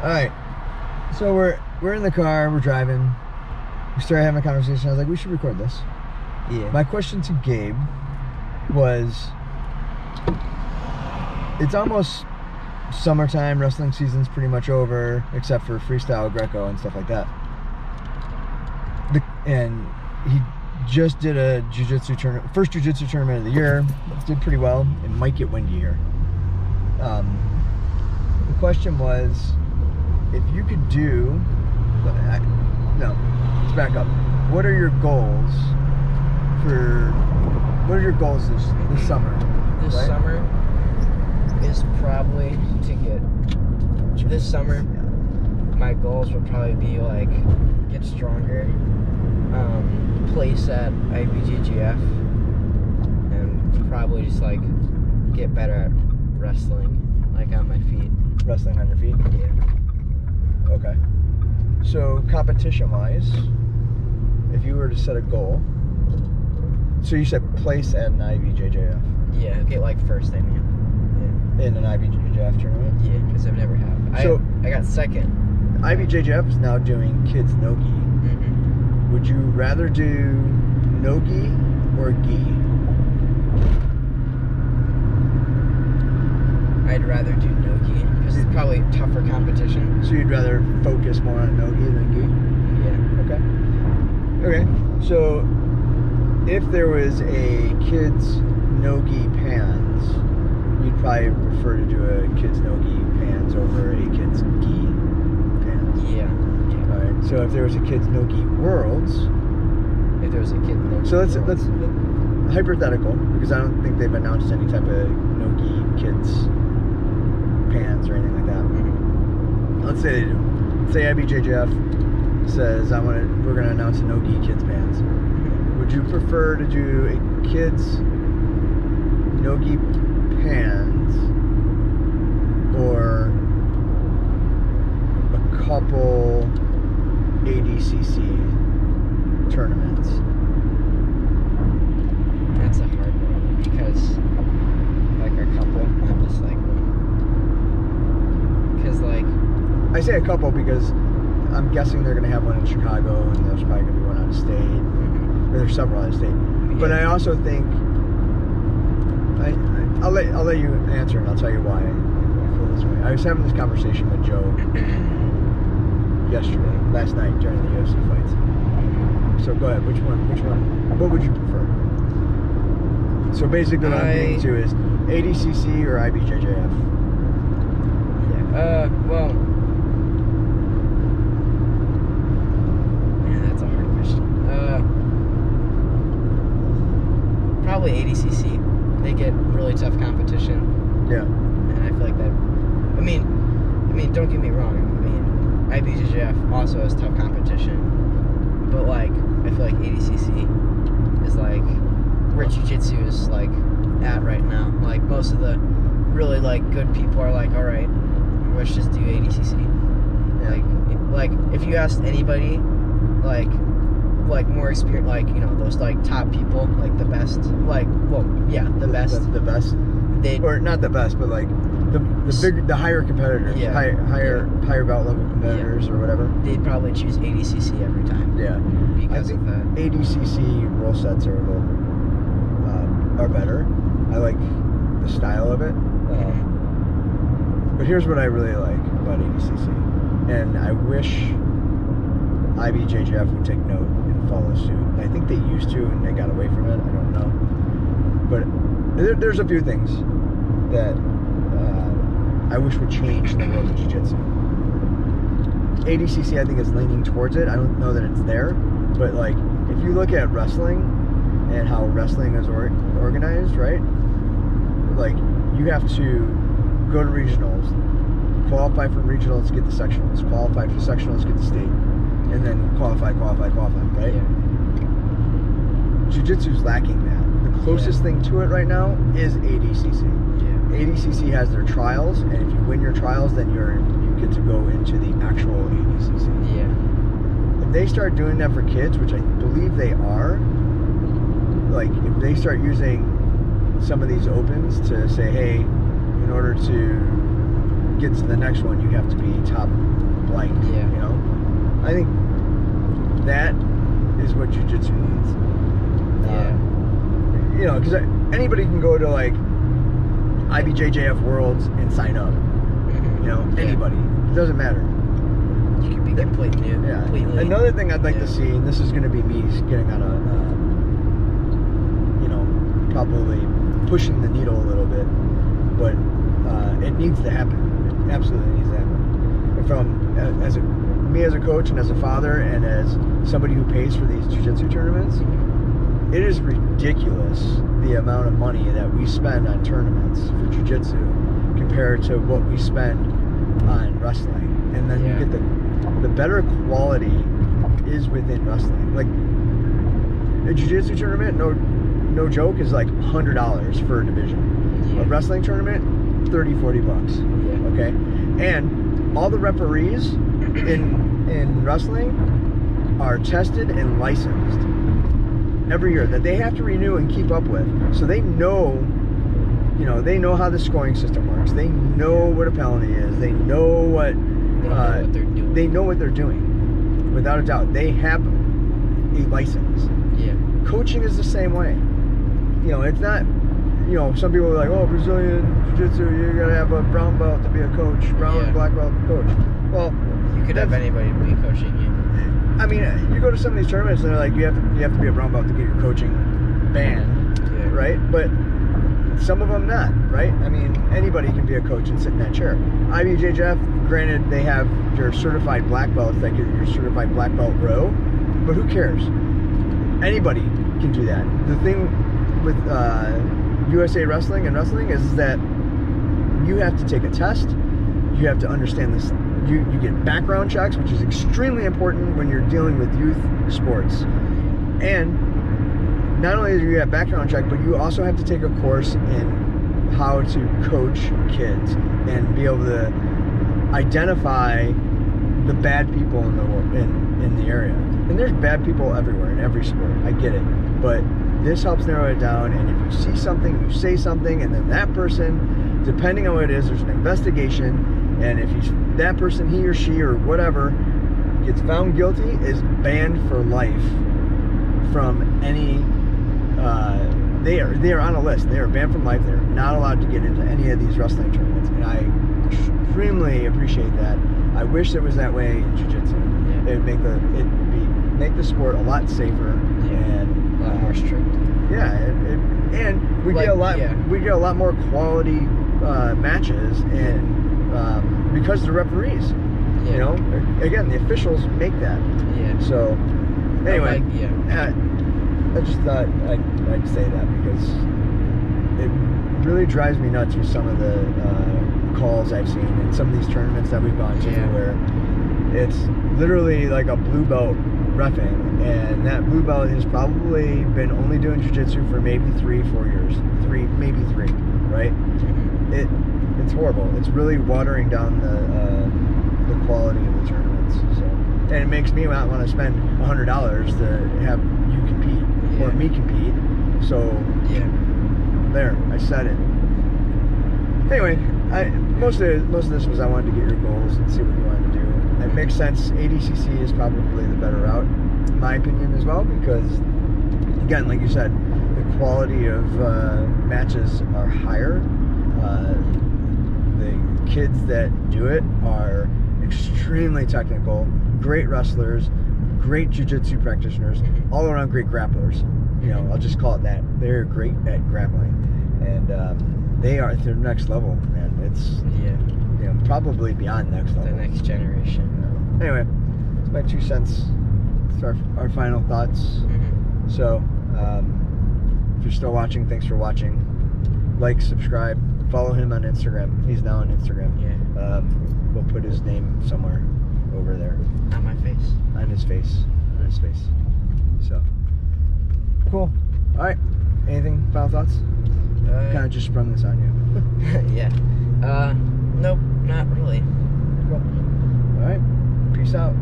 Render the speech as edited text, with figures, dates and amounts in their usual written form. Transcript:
All right. So we're in the car. We're driving. We started having a conversation. I was like, we should record this. Yeah. My question to Gabe was, it's almost summertime. Wrestling season's pretty much over, except for freestyle, Greco, and stuff like that. And he just did a jiu-jitsu tournament, first jiu-jitsu tournament of the year. Did pretty well. It might get windy here. The question was, if you could do, no, let's back up. What are your goals this summer? This summer is probably to get, this summer, my goals would probably be like, get stronger, place at IBJJF, and probably just like get better at wrestling, like on my feet. Wrestling on your feet? Yeah. Okay. So competition-wise, if you were to set a goal, so you said place at an IBJJF. Yeah, get like first, I mean. In an IBJJF tournament? Yeah, because I've never have. So, I got second. IBJJF is now doing kids no-gi. Mm-hmm. Would you rather do no-gi or gi? I'd rather do no-gi, because it's probably tougher competition. So you'd rather focus more on no-gi than gi? Yeah. Okay. So if there was a kids no-gi pans, you'd probably prefer to do a kids no-gi pans over a kids gi pans. Yeah. Alright, so if there was a kids no-gi worlds, If there was a kid no-gi so let's worlds. hypothetical, because I don't think they've announced any type of no-gi kids pans or anything like that. Mm-hmm. Let's say they do. Say IBJJF says we're gonna announce a no-gi kids pans. Would you prefer to do a kids no-gi pans or a couple ADCC tournaments? That's a hard one, because like a couple, I'm just like, because like, I say a couple because I'm guessing they're gonna have one in Chicago, and there's probably gonna be one out of state. Or there's several out of state. Yeah. But I also think I'll let you answer, and I'll tell you why I feel this way. I was having this conversation with Joe last night during the UFC fights. So go ahead. Which one? What would you prefer? So basically, what I'm getting to is ADCC or IBJJF. Yeah. Well. Man, that's a hard question. Probably ADCC. They get really tough competition. Yeah. And I feel like that. I mean, don't get me wrong. I mean, IBJJF also has tough competition, but like, I feel like ADCC is like where jiu-jitsu is like at right now. Like most of the really like good people are like, all right, let's just do ADCC. Yeah. Like if you asked anybody, like more experienced, like, you know, those like top people, like the best, like, well, yeah, the best. The best. Or not the best, but like the higher competitors, yeah, higher belt level competitors, or whatever. They'd probably choose ADCC every time. Yeah, because of that. ADCC rule sets are a little are better. I like the style of it. But here's what I really like about ADCC, and I wish IBJJF would take note and follow suit. I think they used to, and they got away from it. I don't know, but there's a few things that I wish would change in the world of jiu-jitsu. ADCC, I think, is leaning towards it. I don't know that it's there, but like if you look at wrestling and how wrestling is organized, right? Like you have to go to regionals, qualify for regionals, get the sectionals, qualify for sectionals, get the state, and then qualify, right? Yeah. Jiu-jitsu's lacking that. The closest thing to it right now is ADCC. Yeah. ADCC has their trials, and if you win your trials, then you get to go into the actual ADCC. Yeah. If they start doing that for kids, which I believe they are, like if they start using some of these opens to say, hey, in order to get to the next one, you have to be top blank. Yeah. You know, I think that is what jiu-jitsu needs. You know, because anybody can go to like IBJJF Worlds and sign up. You know, anybody. It doesn't matter. You can be completely new. Yeah. Completely. Another thing I'd like to see, and this is going to be me getting on a, you know, probably pushing the needle a little bit, but it needs to happen. It absolutely needs to happen. From me as a coach and as a father and as somebody who pays for these jiu-jitsu tournaments, it is ridiculous the amount of money that we spend on tournaments for jiu-jitsu compared to what we spend on wrestling. And then you get the better quality is within wrestling. Like a jiu-jitsu tournament, no joke, is like $100 for a division. A wrestling tournament, $30-$40. Okay? And all the referees in wrestling are tested and licensed every year that they have to renew and keep up with. So they know, you know, they know how the scoring system works. They know what a penalty is. They know what they're doing. They know what they're doing, without a doubt. They have a license. Yeah. Coaching is the same way. You know, it's not, you know, some people are like, oh, Brazilian Jiu-Jitsu, you gotta have a brown belt to be a coach, brown, black belt coach. Well, you could have anybody be coaching you. I mean, you go to some of these tournaments and they're like, you have to be a brown belt to get your coaching band, right? But some of them not, right? I mean, anybody can be a coach and sit in that chair. IBJJF, granted, they have your certified black belts that get your certified black belt row, but who cares? Anybody can do that. The thing with USA Wrestling and wrestling is that you have to take a test. You have to understand this. You get background checks, which is extremely important when you're dealing with youth sports. And not only do you have background check, but you also have to take a course in how to coach kids and be able to identify the bad people in the area. And there's bad people everywhere in every sport. I get it, but this helps narrow it down. And if you see something, you say something, and then that person, depending on what it is, there's an investigation. And if that person, he or she or whatever, gets found guilty, is banned for life from any. They are on a list. They are banned from life. They're not allowed to get into any of these wrestling tournaments, and I extremely appreciate that. I wish it was that way in jiu-jitsu. It would make the sport a lot safer and a lot more strict. Yeah, and we get a lot more quality matches, and because of the referees, you know, again, the officials make that. Yeah. So anyway, I just thought I'd say that because it really drives me nuts with some of the calls I've seen in some of these tournaments that we've gone to, where it's literally like a blue belt reffing, and that blue belt has probably been only doing jiu-jitsu for maybe 3-4 years, maybe three, right? It's horrible. It's really watering down the quality of the tournaments. So, and it makes me not want to spend $100 to have you compete or me compete. So there, I said it. Anyway, most of this was I wanted to get your goals and see what you wanted to do. It makes sense. ADCC is probably the better route, in my opinion, as well, because again, like you said, the quality of matches are higher. The kids that do it are extremely technical, great wrestlers, great jiu-jitsu practitioners, all around great grapplers. You know, I'll just call it that. They're great at grappling, and they are at their next level, man. It's you know, probably beyond next level. The next generation. Anyway, it's my 2 cents. It's our final thoughts. So, if you're still watching, thanks for watching. Like, subscribe, follow him on Instagram. He's now on Instagram. We'll put his name somewhere over there. On my face. On his face. So, cool. All right. Anything? Final thoughts? Kind of just sprung this on you. Nope, not really. Cool. All right. Peace out.